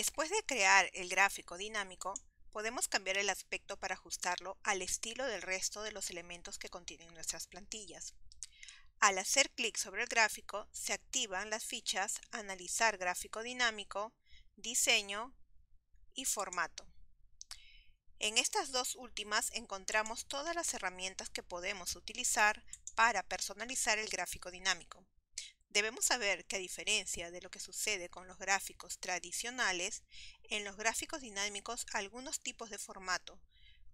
Después de crear el gráfico dinámico, podemos cambiar el aspecto para ajustarlo al estilo del resto de los elementos que contienen nuestras plantillas. Al hacer clic sobre el gráfico, se activan las fichas Analizar gráfico dinámico, Diseño y Formato. En estas dos últimas encontramos todas las herramientas que podemos utilizar para personalizar el gráfico dinámico. Debemos saber que a diferencia de lo que sucede con los gráficos tradicionales, en los gráficos dinámicos algunos tipos de formato,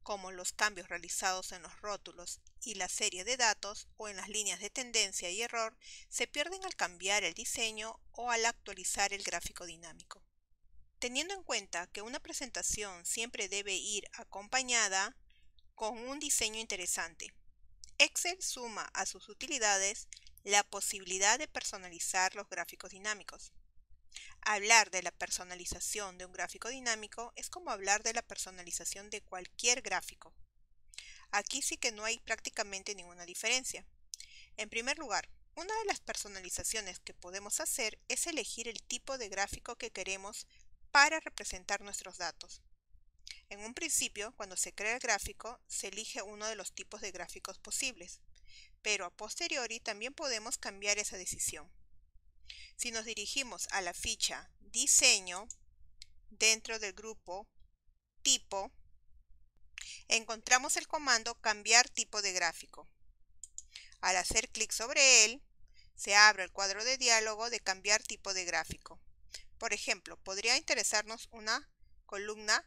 como los cambios realizados en los rótulos y la serie de datos o en las líneas de tendencia y error, se pierden al cambiar el diseño o al actualizar el gráfico dinámico. Teniendo en cuenta que una presentación siempre debe ir acompañada con un diseño interesante, Excel suma a sus utilidades la posibilidad de personalizar los gráficos dinámicos. Hablar de la personalización de un gráfico dinámico es como hablar de la personalización de cualquier gráfico. Aquí sí que no hay prácticamente ninguna diferencia. En primer lugar, una de las personalizaciones que podemos hacer es elegir el tipo de gráfico que queremos para representar nuestros datos. En un principio, cuando se crea el gráfico, se elige uno de los tipos de gráficos posibles, pero a posteriori también podemos cambiar esa decisión. Si nos dirigimos a la ficha Diseño, dentro del grupo Tipo, encontramos el comando Cambiar tipo de gráfico. Al hacer clic sobre él, se abre el cuadro de diálogo de Cambiar tipo de gráfico. Por ejemplo, podría interesarnos una columna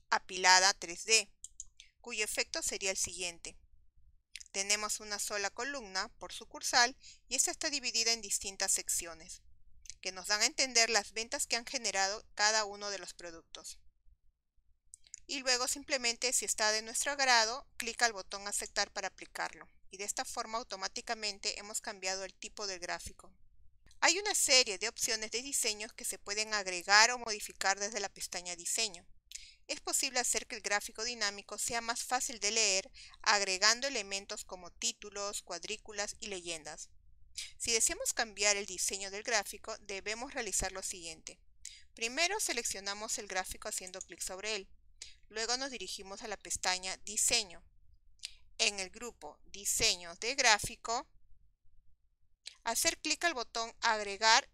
apilada 3D, cuyo efecto sería el siguiente. Tenemos una sola columna por sucursal y esta está dividida en distintas secciones, que nos dan a entender las ventas que han generado cada uno de los productos. Y luego simplemente, si está de nuestro agrado, clica el botón Aceptar para aplicarlo. Y de esta forma automáticamente hemos cambiado el tipo del gráfico. Hay una serie de opciones de diseños que se pueden agregar o modificar desde la pestaña Diseño. Es posible hacer que el gráfico dinámico sea más fácil de leer agregando elementos como títulos, cuadrículas y leyendas. Si deseamos cambiar el diseño del gráfico, debemos realizar lo siguiente. Primero seleccionamos el gráfico haciendo clic sobre él. Luego nos dirigimos a la pestaña Diseño. En el grupo Diseños de gráfico, hacer clic al botón Agregar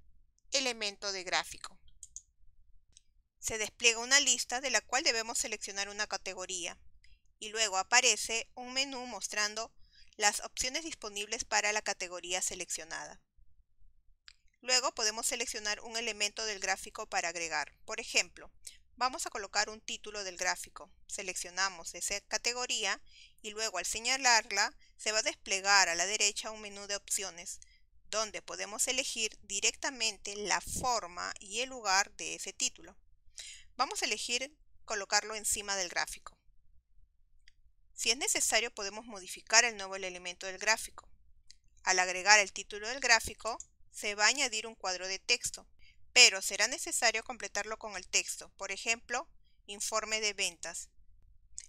elemento de gráfico. Se despliega una lista de la cual debemos seleccionar una categoría y luego aparece un menú mostrando las opciones disponibles para la categoría seleccionada. Luego podemos seleccionar un elemento del gráfico para agregar. Por ejemplo, vamos a colocar un título del gráfico. Seleccionamos esa categoría y luego al señalarla se va a desplegar a la derecha un menú de opciones donde podemos elegir directamente la forma y el lugar de ese título. Vamos a elegir colocarlo encima del gráfico. Si es necesario, podemos modificar el nuevo elemento del gráfico. Al agregar el título del gráfico, se va a añadir un cuadro de texto, pero será necesario completarlo con el texto, por ejemplo, informe de ventas.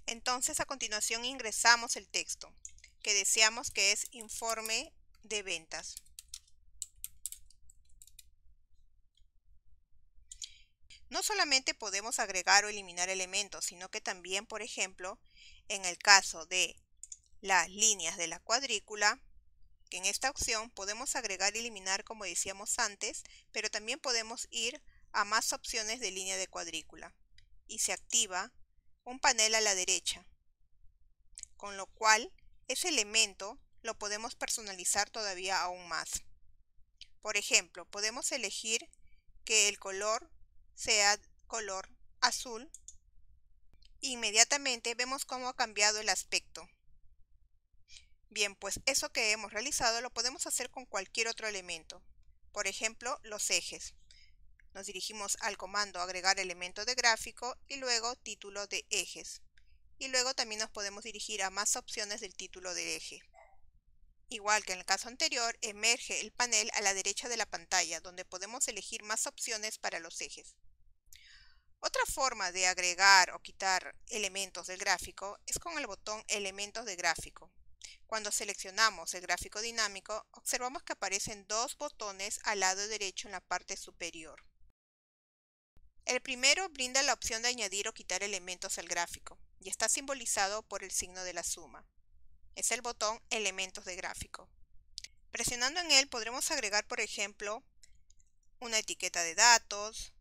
Entonces, a continuación ingresamos el texto, que deseamos que es informe de ventas. No solamente podemos agregar o eliminar elementos, sino que también, por ejemplo, en el caso de las líneas de la cuadrícula, que en esta opción podemos agregar y eliminar como decíamos antes, pero también podemos ir a más opciones de línea de cuadrícula y se activa un panel a la derecha, con lo cual ese elemento lo podemos personalizar todavía aún más. Por ejemplo, podemos elegir que el color sea color azul. Inmediatamente vemos cómo ha cambiado el aspecto. Bien, pues eso que hemos realizado lo podemos hacer con cualquier otro elemento. Por ejemplo, los ejes. Nos dirigimos al comando agregar elemento de gráfico y luego título de ejes. Y luego también nos podemos dirigir a más opciones del título de eje. Igual que en el caso anterior, emerge el panel a la derecha de la pantalla, donde podemos elegir más opciones para los ejes. Otra forma de agregar o quitar elementos del gráfico es con el botón Elementos de gráfico. Cuando seleccionamos el gráfico dinámico, observamos que aparecen dos botones al lado derecho en la parte superior. El primero brinda la opción de añadir o quitar elementos al gráfico y está simbolizado por el signo de la suma. Es el botón Elementos de gráfico. Presionando en él podremos agregar, por ejemplo, una etiqueta de datos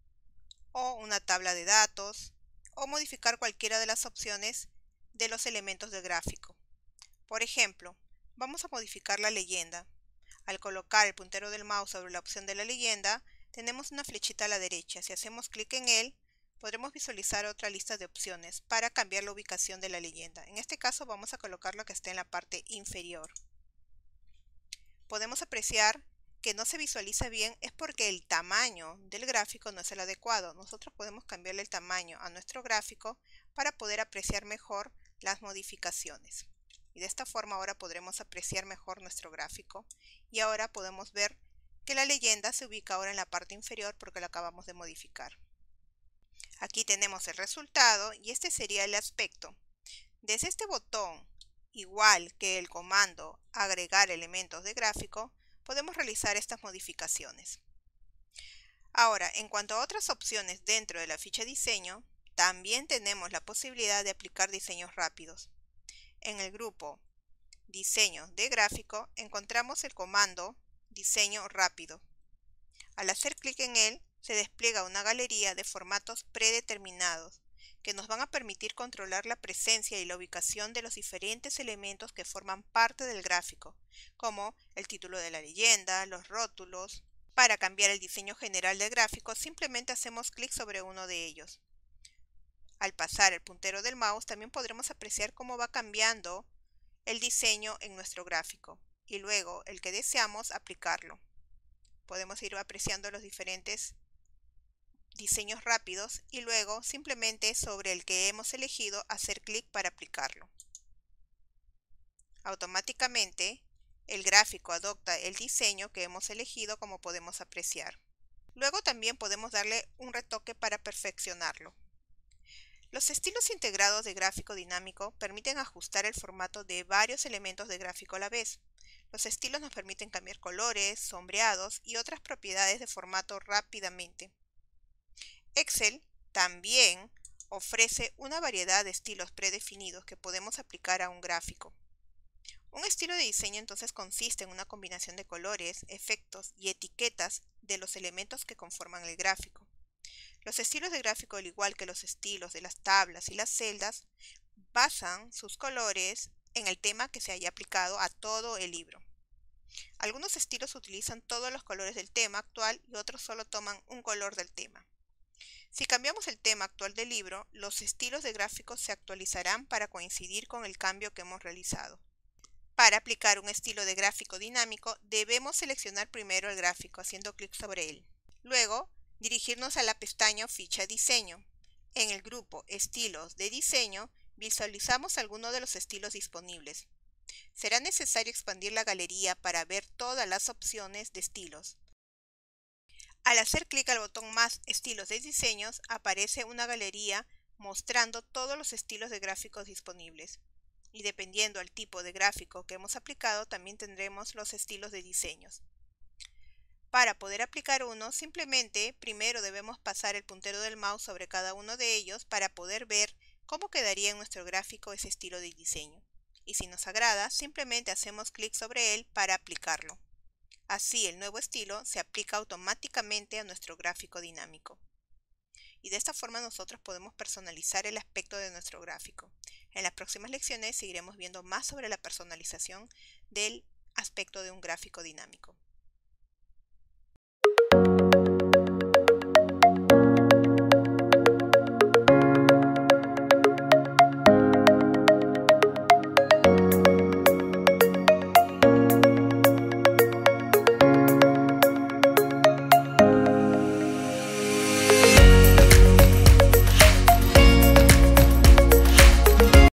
o una tabla de datos o modificar cualquiera de las opciones de los elementos del gráfico. Por ejemplo, vamos a modificar la leyenda. Al colocar el puntero del mouse sobre la opción de la leyenda, tenemos una flechita a la derecha. Si hacemos clic en él, podremos visualizar otra lista de opciones para cambiar la ubicación de la leyenda. En este caso vamos a colocar lo que esté en la parte inferior. Podemos apreciar que no se visualiza bien es porque el tamaño del gráfico no es el adecuado. Nosotros podemos cambiarle el tamaño a nuestro gráfico para poder apreciar mejor las modificaciones. Y de esta forma ahora podremos apreciar mejor nuestro gráfico. Y ahora podemos ver que la leyenda se ubica ahora en la parte inferior porque la acabamos de modificar. Aquí tenemos el resultado y este sería el aspecto. Desde este botón, igual que el comando agregar elementos de gráfico, podemos realizar estas modificaciones. Ahora, en cuanto a otras opciones dentro de la ficha diseño, también tenemos la posibilidad de aplicar diseños rápidos. En el grupo Diseño de gráfico encontramos el comando Diseño rápido. Al hacer clic en él, se despliega una galería de formatos predeterminados que nos van a permitir controlar la presencia y la ubicación de los diferentes elementos que forman parte del gráfico, como el título de la leyenda, los rótulos. Para cambiar el diseño general del gráfico, simplemente hacemos clic sobre uno de ellos. Al pasar el puntero del mouse, también podremos apreciar cómo va cambiando el diseño en nuestro gráfico y luego el que deseamos aplicarlo. Podemos ir apreciando los diferentes diseños rápidos y luego simplemente sobre el que hemos elegido hacer clic para aplicarlo. Automáticamente el gráfico adopta el diseño que hemos elegido, como podemos apreciar. Luego también podemos darle un retoque para perfeccionarlo. Los estilos integrados de gráfico dinámico permiten ajustar el formato de varios elementos de gráfico a la vez. Los estilos nos permiten cambiar colores, sombreados y otras propiedades de formato rápidamente. Excel también ofrece una variedad de estilos predefinidos que podemos aplicar a un gráfico. Un estilo de diseño entonces consiste en una combinación de colores, efectos y etiquetas de los elementos que conforman el gráfico. Los estilos de gráfico, al igual que los estilos de las tablas y las celdas, basan sus colores en el tema que se haya aplicado a todo el libro. Algunos estilos utilizan todos los colores del tema actual y otros solo toman un color del tema. Si cambiamos el tema actual del libro, los estilos de gráficos se actualizarán para coincidir con el cambio que hemos realizado. Para aplicar un estilo de gráfico dinámico, debemos seleccionar primero el gráfico haciendo clic sobre él. Luego, dirigirnos a la pestaña Ficha Diseño. En el grupo Estilos de diseño, visualizamos algunos de los estilos disponibles. Será necesario expandir la galería para ver todas las opciones de estilos. Al hacer clic al botón más Estilos de diseños, aparece una galería mostrando todos los estilos de gráficos disponibles. Y dependiendo del tipo de gráfico que hemos aplicado, también tendremos los estilos de diseños. Para poder aplicar uno, simplemente primero debemos pasar el puntero del mouse sobre cada uno de ellos para poder ver cómo quedaría en nuestro gráfico ese estilo de diseño. Y si nos agrada, simplemente hacemos clic sobre él para aplicarlo. Así el nuevo estilo se aplica automáticamente a nuestro gráfico dinámico. Y de esta forma nosotros podemos personalizar el aspecto de nuestro gráfico. En las próximas lecciones seguiremos viendo más sobre la personalización del aspecto de un gráfico dinámico.